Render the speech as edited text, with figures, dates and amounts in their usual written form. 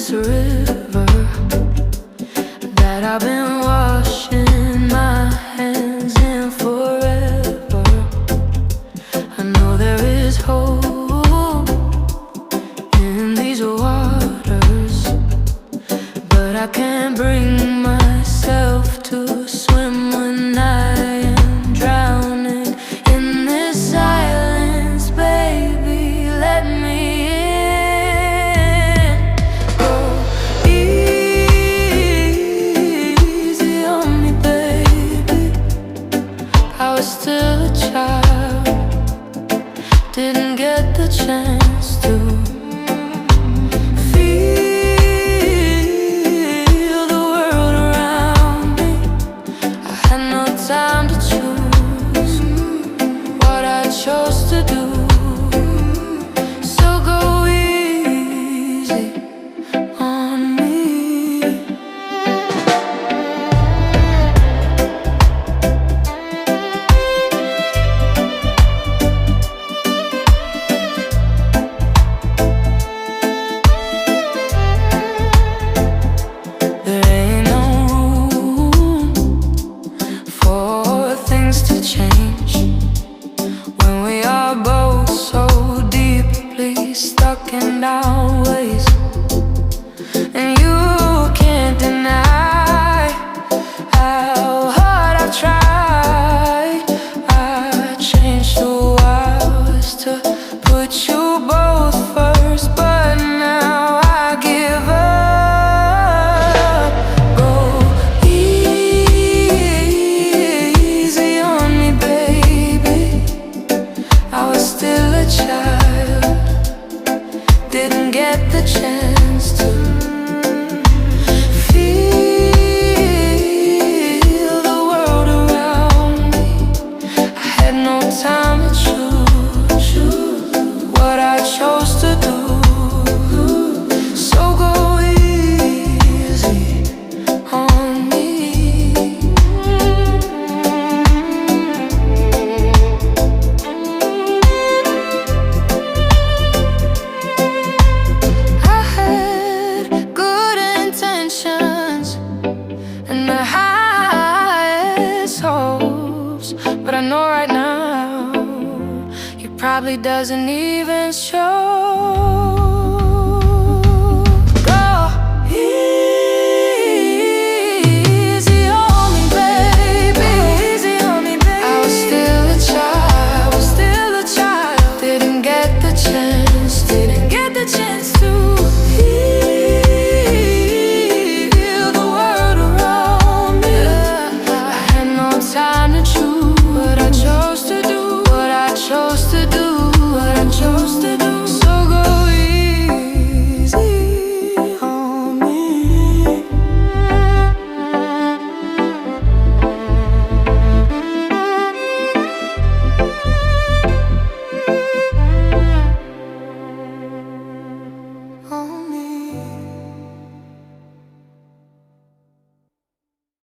this river that I've been washing my hands in forever. I know there is hope in these waters, but I can't bring myself to swim when I am drowning in this silence. Baby, let me in. Go easy on me, baby. I was still a child, didn't get the chance to time to choose what I chose to do. So go easy on me. There ain't no room for things to change when we are both so deeply stuck in our ways. And you can't deny how hard I've tried. I changed who I was to put you both first, but now I give up. Go easy on me, baby. I was still a child, didn't get the chance to feel the world around me. I had no time to choose what I chose to do. So go easy on me. I had good intentions and the highest hopes, but I know right now it probably doesn't even show.